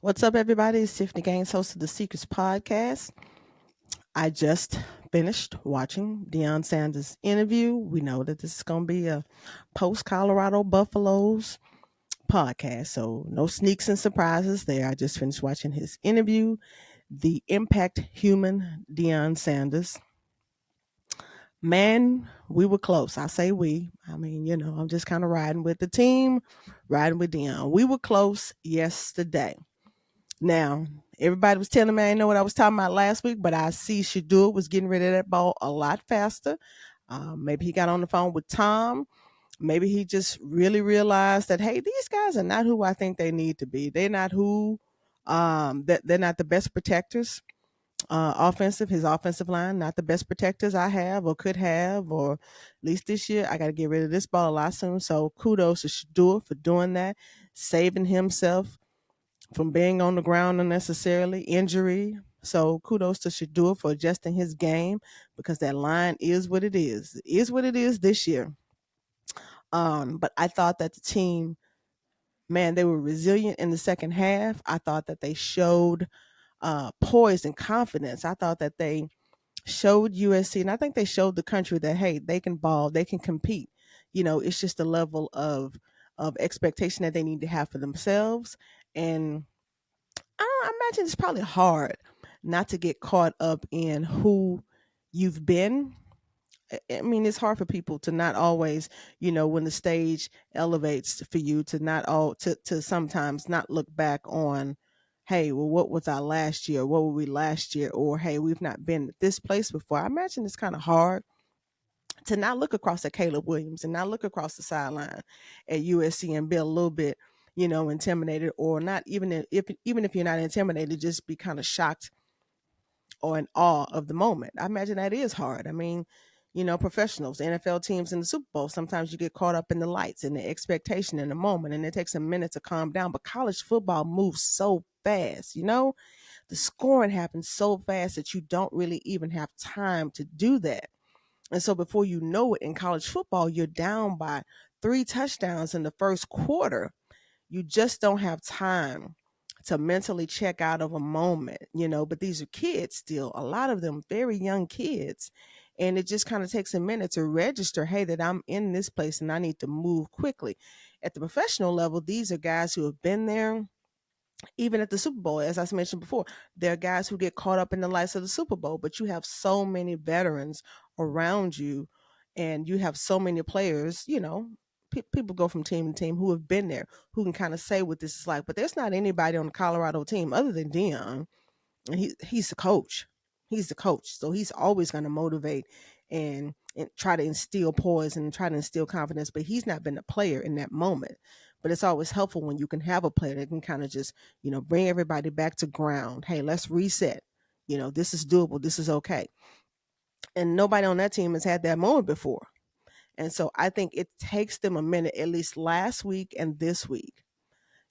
What's up, everybody? It's Tiffany Gaines, host of the Secrets Podcast. I just finished watching Deion Sanders' interview. We know that this is going to be a post Colorado Buffaloes podcast, so no sneaks and surprises there. I just finished watching his interview, The Impact Human Deion Sanders. Man, we were close. I say we. I mean, I'm just kind of riding with the team, riding with Deion. We were close yesterday. Now, everybody was telling me I didn't know what I was talking about last week, but I see Shadur was getting rid of that ball a lot faster. Maybe he got on the phone with Tom. Maybe he just really realized that, hey, these guys are not who I think they need to be. They're not that they're not the best protectors. His offensive line, not the best protectors I have or could have, or at least this year. I got to get rid of this ball a lot soon. So kudos to Shadur for doing that, saving himself from being on the ground unnecessarily, injury. So kudos to Shadur for adjusting his game because that line is what it is. It is what it is this year. But I thought that the team, man, they were resilient in the second half. I thought that they showed poise and confidence. I thought that they showed USC, and I think they showed the country that hey, they can ball, they can compete. It's just a level of expectation that they need to have for themselves. And I imagine it's probably hard not to get caught up in who you've been. I mean, it's hard for people to not always, when the stage elevates for you, to not all to sometimes not look back on, hey, well, what was our last year? What were we last year? Or hey, we've not been at this place before. I imagine it's kind of hard to not look across at Caleb Williams and not look across the sideline at USC and be a little bit, intimidated, or not even if you're not intimidated, just be kind of shocked or in awe of the moment. I imagine that is hard. I mean, professionals, NFL teams in the Super Bowl, sometimes you get caught up in the lights and the expectation in the moment, and it takes a minute to calm down. But college football moves so fast, the scoring happens so fast that you don't really even have time to do that. And so before you know it, in college football, you're down by 3 touchdowns in the first quarter. You just don't have time to mentally check out of a moment, but these are kids still, a lot of them very young kids. And it just kind of takes a minute to register, hey, that I'm in this place and I need to move quickly. At the professional level, these are guys who have been there. Even at the Super Bowl, as I mentioned before, there are guys who get caught up in the lights of the Super Bowl, but you have so many veterans around you and you have so many players, people go from team to team who have been there, who can kind of say what this is like. But there's not anybody on the Colorado team other than Deion, and he's the coach. He's the coach, so he's always going to motivate and try to instill poise and try to instill confidence. But he's not been a player in that moment. But it's always helpful when you can have a player that can kind of just bring everybody back to ground. Hey, let's reset. This is doable. This is okay. And nobody on that team has had that moment before. And so I think it takes them a minute, at least last week and this week.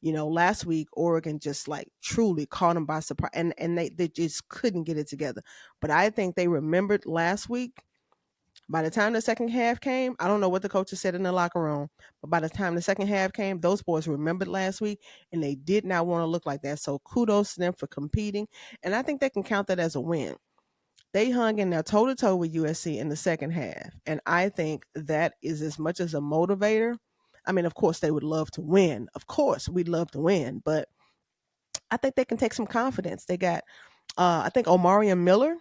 Last week Oregon just like truly caught them by surprise, and they just couldn't get it together. But I think they remembered last week. By the time the second half came, I don't know what the coaches said in the locker room, but by the time the second half came, those boys remembered last week and they did not want to look like that. So kudos to them for competing. And I think they can count that as a win. They hung in there toe to toe with USC in the second half. And I think that is as much as a motivator. I mean, of course, they would love to win. Of course, we'd love to win. But I think they can take some confidence. They got, I think, Omarion Miller,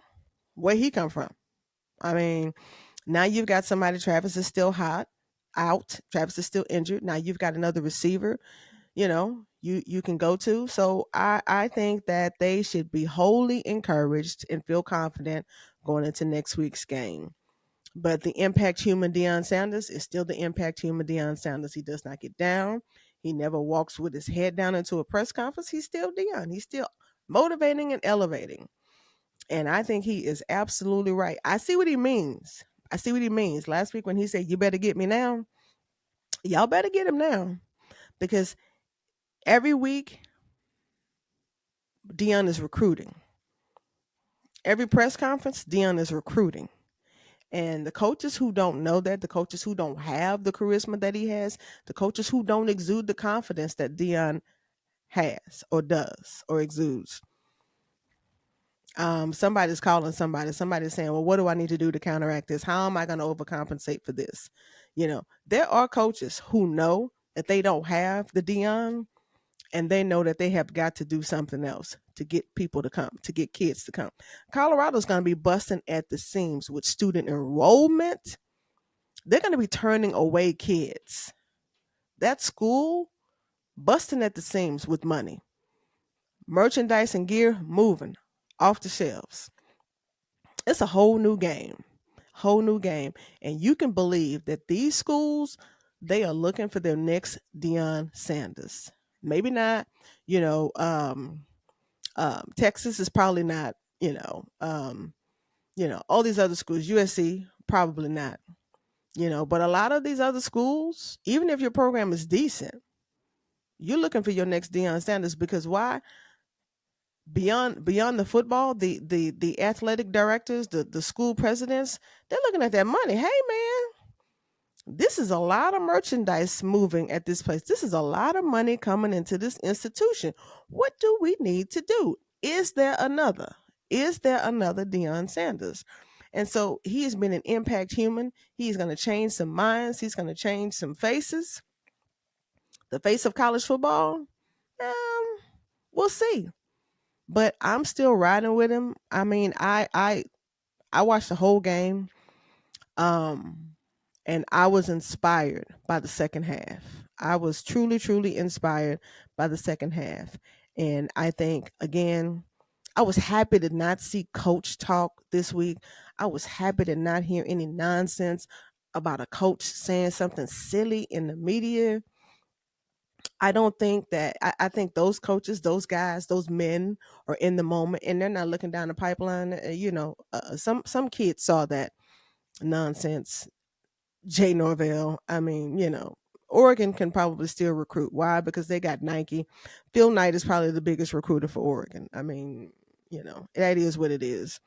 where he come from. I mean, now you've got somebody, Travis is still out. Travis is still injured. Now you've got another receiver, you can go to. So I think that they should be wholly encouraged and feel confident going into next week's game. But the impact human Deion Sanders is still the impact human Deion Sanders. He does not get down. He never walks with his head down into a press conference. He's still Deion. He's still motivating and elevating. And I think he is absolutely right. I see what he means. I see what he means. Last week when he said, "You better get me now," y'all better get him now, because every week Deion is recruiting. Every press conference, Deion is recruiting. And the coaches who don't know that, the coaches who don't have the charisma that he has, the coaches who don't exude the confidence that Deion has or does or exudes. Somebody's calling somebody. Somebody's saying, "Well, what do I need to do to counteract this? How am I going to overcompensate for this?" There are coaches who know that they don't have the Deion, and they know that they have got to do something else to get people to come, to get kids to come. Colorado's going to be busting at the seams with student enrollment. They're going to be turning away kids. That school busting at the seams with money, merchandise and gear moving off the shelves. It's a whole new game. And you can believe that these schools, they are looking for their next Deion Sanders. Maybe not, you know, Texas is probably not, all these other schools, USC, probably not, but a lot of these other schools, even if your program is decent, you're looking for your next Deion Sanders because why? Beyond the football, the athletic directors, the school presidents, they're looking at that money. Hey man, this is a lot of merchandise moving at this place. This is a lot of money coming into this institution. What do we need to do? Is there another? Is there another Deion Sanders? And so he has been an impact human. He's going to change some minds. He's going to change some faces. The face of college football. We'll see. But I'm still riding with him. I mean, I watched the whole game. Um, and I was inspired by the second half. I was truly, truly inspired by the second half. And I think, again, I was happy to not see coach talk this week. I was happy to not hear any nonsense about a coach saying something silly in the media. I don't think that, I think those coaches, those guys, those men are in the moment and they're not looking down the pipeline. Some kids saw that nonsense. Jay Norvell. I mean, Oregon can probably still recruit. Why? Because they got Nike. Phil Knight is probably the biggest recruiter for Oregon. I mean, that is what it is.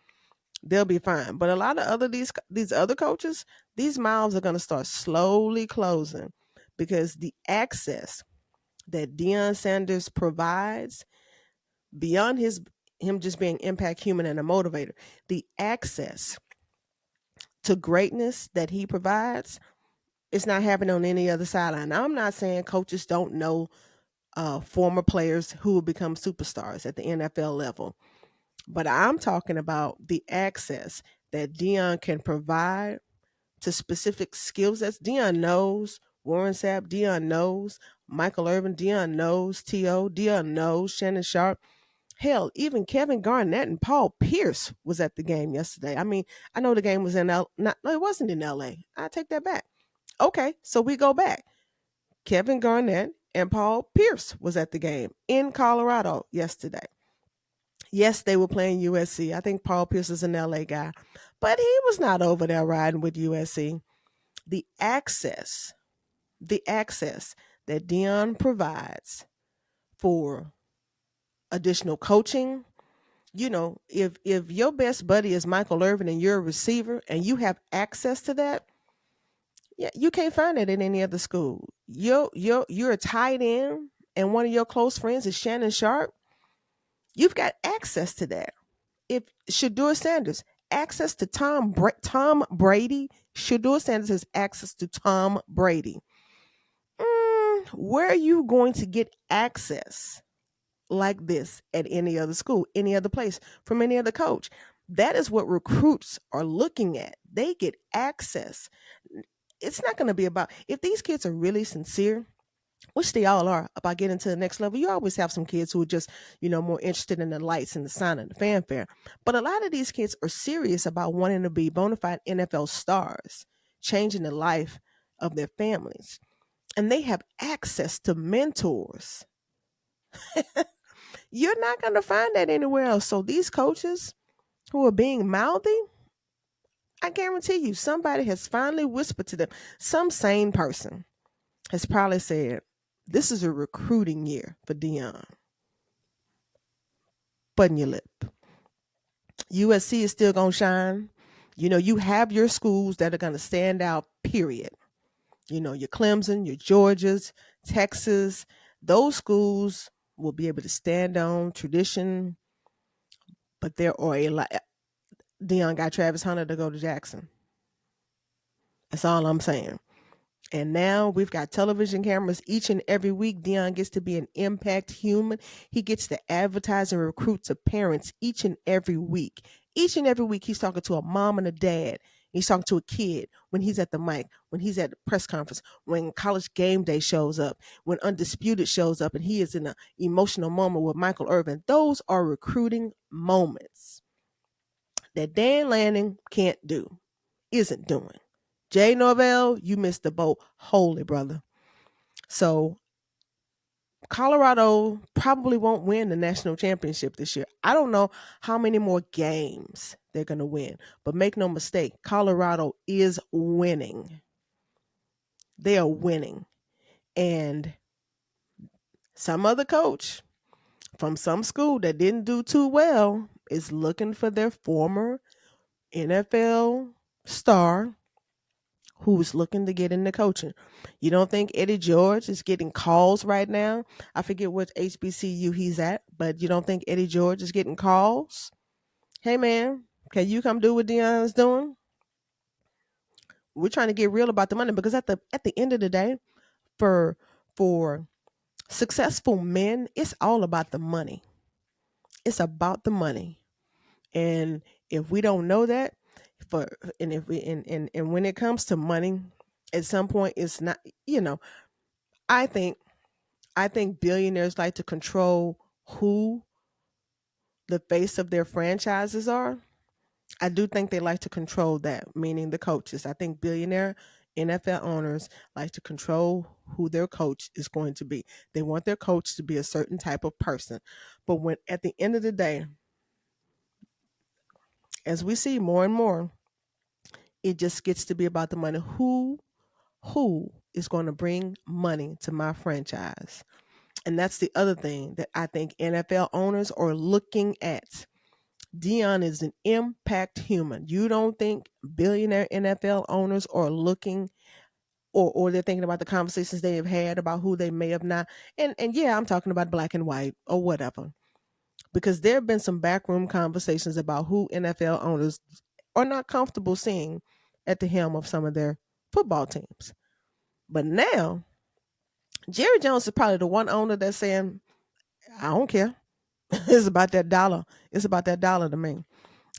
They'll be fine. But a lot of these other coaches, these mouths are going to start slowly closing because the access that Deion Sanders provides beyond him just being impact human and a motivator, the access to greatness that he provides, it's not happening on any other sideline. Now, I'm not saying coaches don't know former players who will become superstars at the NFL level, but I'm talking about the access that Deion can provide to specific skill sets. Deion knows Warren Sapp. Deion knows Michael Irvin. Deion knows T.O. Deion knows Shannon Sharp. Hell, even Kevin Garnett and Paul Pierce was at the game yesterday. I mean, I know the game was in no, it wasn't in L.A. I take that back. Okay, so we go back. Kevin Garnett and Paul Pierce was at the game in Colorado yesterday. Yes, they were playing USC. I think Paul Pierce is an LA guy, but he was not over there riding with USC. The access, the access that Deion provides for additional coaching. If your best buddy is Michael Irvin and you're a receiver and you have access to that, yeah, you can't find it in any other school. You're a tight end and one of your close friends is Shannon Sharp. You've got access to that. If Shador Sanders, access to Tom Brady, Shador Sanders has access to Tom Brady. Where are you going to get access like this at any other school, any other place, from any other coach? That is what recruits are looking at. They get access. It's not going to be about, if these kids are really sincere, which they all are, about getting to the next level. You always have some kids who are just, more interested in the lights and the sound and the fanfare. But a lot of these kids are serious about wanting to be bona fide NFL stars, changing the life of their families. And they have access to mentors. You're not going to find that anywhere else. So these coaches who are being mouthy, I guarantee you, somebody has finally whispered to them. Some sane person has probably said, this is a recruiting year for Deion. Button your lip. USC is still going to shine. You have your schools that are going to stand out, period. Your Clemson, your Georgias, Texas, those schools, will be able to stand on tradition, but there are a lot. Deion got Travis Hunter to go to Jackson. That's all I'm saying. And now we've got television cameras each and every week. Deion gets to be an impact human. He gets to advertise and recruit to parents each and every week. Each and every week, he's talking to a mom and a dad. He's talking to a kid when he's at the mic, when he's at the press conference, when College Game Day shows up, when Undisputed shows up, and he is in an emotional moment with Michael Irvin. Those are recruiting moments that Dan Lanning can't do, isn't doing. Jay Norvell, you missed the boat wholly, brother. So Colorado probably won't win the national championship this year. I don't know how many more games they're going to win, but make no mistake, Colorado is winning. They are winning. And some other coach from some school that didn't do too well is looking for their former NFL star who's looking to get into coaching. You don't think Eddie George is getting calls right now? I forget what HBCU he's at, but you don't think Eddie George is getting calls? Hey man, can you come do what Deion's doing? We're trying to get real about the money because at the end of the day, for for successful men, it's all about the money. It's about the money. And if we don't know that, for and if we and when it comes to money, at some point it's not, you know, I think I think billionaires like to control who the face of their franchises are. I do think they like to control that, meaning the coaches. I think billionaire NFL owners like to control who their coach is going to be. They want their coach to be a certain type of person. But when at the end of the day, as we see more and more, it just gets to be about the money. Who is going to bring money to my franchise? And that's the other thing that I think NFL owners are looking at. Deion is an impact human. You don't think billionaire NFL owners are looking, or they're thinking about the conversations they have had about who they may have not. And yeah, I'm talking about black and white or whatever. Because there have been some backroom conversations about who NFL owners are not comfortable seeing at the helm of some of their football teams. But now, Jerry Jones is probably the one owner that's saying, I don't care. It's about that dollar. It's about that dollar to me.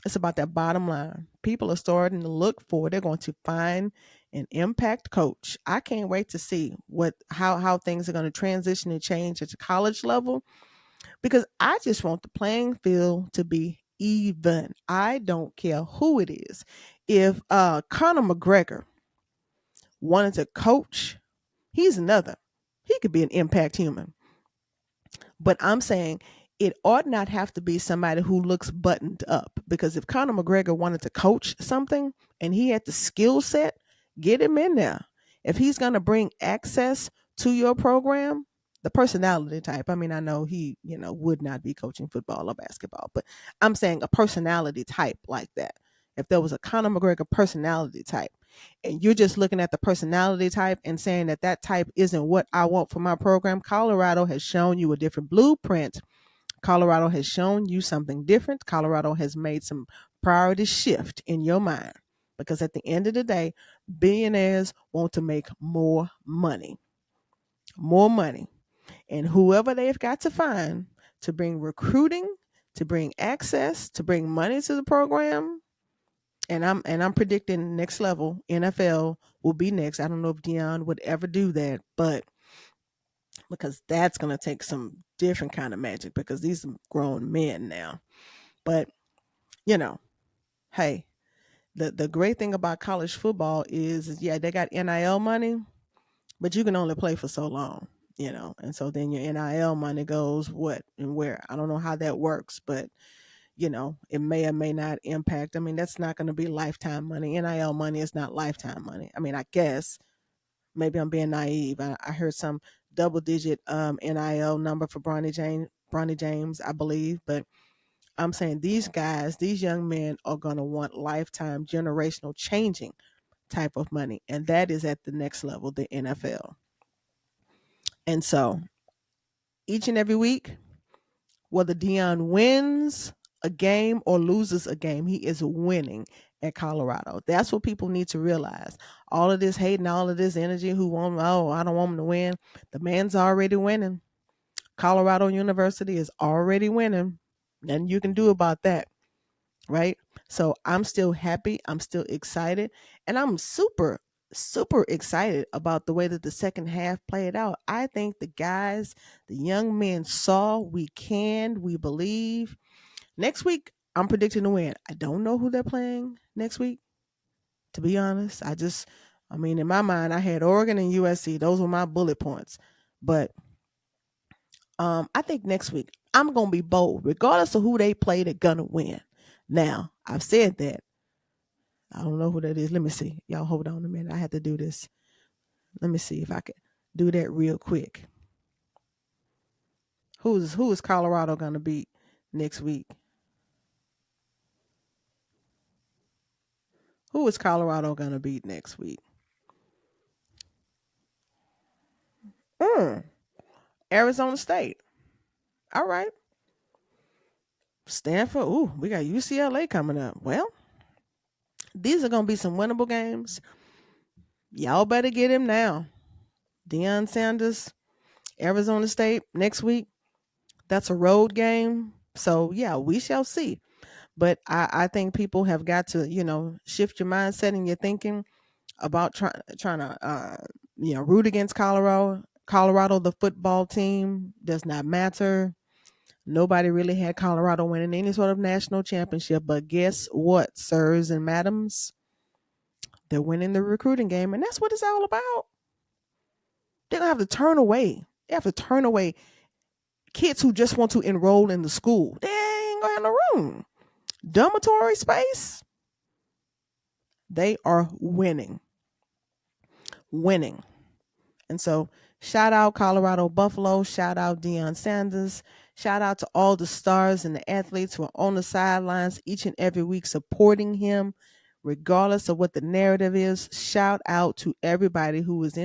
It's about that bottom line. People are starting to look for, they're going to find an impact coach. I can't wait to see how things are going to transition and change at the college level, because I just want the playing field to be even. I don't care who it is. If Conor McGregor wanted to coach, he's another. He could be an impact human. But I'm saying it ought not have to be somebody who looks buttoned up, because if Conor McGregor wanted to coach something and he had the skill set, get him in there. If he's going to bring access to your program, the personality type. I mean, I know he, would not be coaching football or basketball, but I'm saying a personality type like that. If there was a Conor McGregor personality type, and you're just looking at the personality type and saying that that type isn't what I want for my program, Colorado has shown you a different blueprint. Colorado has shown you something different. Colorado has made some priority shift in your mind, because at the end of the day, billionaires want to make more money. More money. And whoever they've got to find to bring recruiting, to bring access, to bring money to the program, and I'm predicting next level NFL will be next. I don't know if Deion would ever do that, but because that's going to take some different kind of magic, because these are grown men now. But you know, hey, the great thing about college football is yeah, they got NIL money, but you can only play for so long, and so then your NIL money goes what and where. I don't know how that works, but it may or may not impact. I mean, that's not going to be lifetime money. NIL money is not lifetime money. I mean, I guess maybe I'm being naive. I heard some double digit NIL number for Bronny James, I believe. But I'm saying these guys, these young men are going to want lifetime, generational changing type of money. And that is at the next level, the NFL. And so each and every week, whether Deion wins a game or loses a game, he is winning at Colorado. That's what people need to realize. All of this hate and all of this energy, I don't want him to win. The man's already winning. Colorado University is already winning. Nothing you can do about that, right? So I'm still happy. I'm still excited. And I'm super, super excited about the way that the second half played out. I think the guys, the young men saw we can, we believe. Next week, I'm predicting to win. I don't know who they're playing next week, to be honest. I mean, in my mind, I had Oregon and USC. Those were my bullet points. But I think next week I'm gonna be bold, regardless of who they play. They're gonna win. Now I've said that. I don't know who that is. Let me see. Y'all hold on a minute. I have to do this. Let me see if I can do that real quick. Who is Colorado gonna beat next week? Who is Colorado gonna beat next week? Mm, Arizona State. All right. Stanford. Ooh, we got UCLA coming up. Well, these are gonna be some winnable games. Y'all better get him now. Deion Sanders, Arizona State next week. That's a road game. So yeah, we shall see. But I think people have got to, shift your mindset and your thinking about trying to root against Colorado. Colorado, the football team, does not matter. Nobody really had Colorado winning any sort of national championship. But guess what, sirs and madams? They're winning the recruiting game, and that's what it's all about. They don't have to turn away. They have to turn away kids who just want to enroll in the school. They ain't gonna have no room. Dormitory space. They are winning. Winning. And so, shout out Colorado Buffalo. Shout out Deion Sanders. Shout out to all the stars and the athletes who are on the sidelines each and every week supporting him, regardless of what the narrative is. Shout out to everybody who is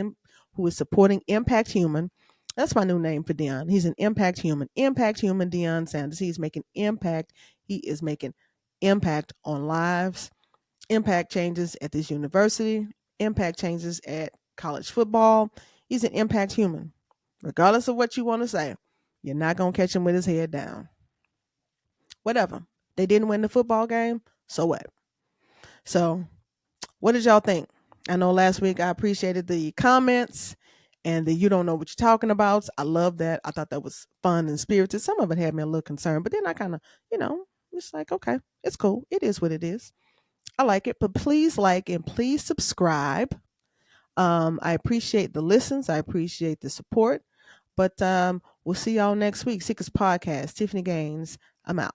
supporting Impact Human. That's my new name for Deion. He's an Impact Human. Impact Human Deion Sanders. He's making impact. He is making impact on lives. Impact changes at this university. Impact changes at college football. He's an impact human. Regardless of what you want to say, you're not going to catch him with his head down. Whatever. They didn't win the football game. So what? So, what did y'all think? I know last week I appreciated the comments and the you don't know what you're talking about. I love that. I thought that was fun and spirited. Some of it had me a little concerned, but then I kind of, it's like, okay, it's cool. It is what it is. I like it, but please like and please subscribe. I appreciate the listens. I appreciate the support. But we'll see y'all next week. Sickest Podcast. Tiffany Gaines. I'm out.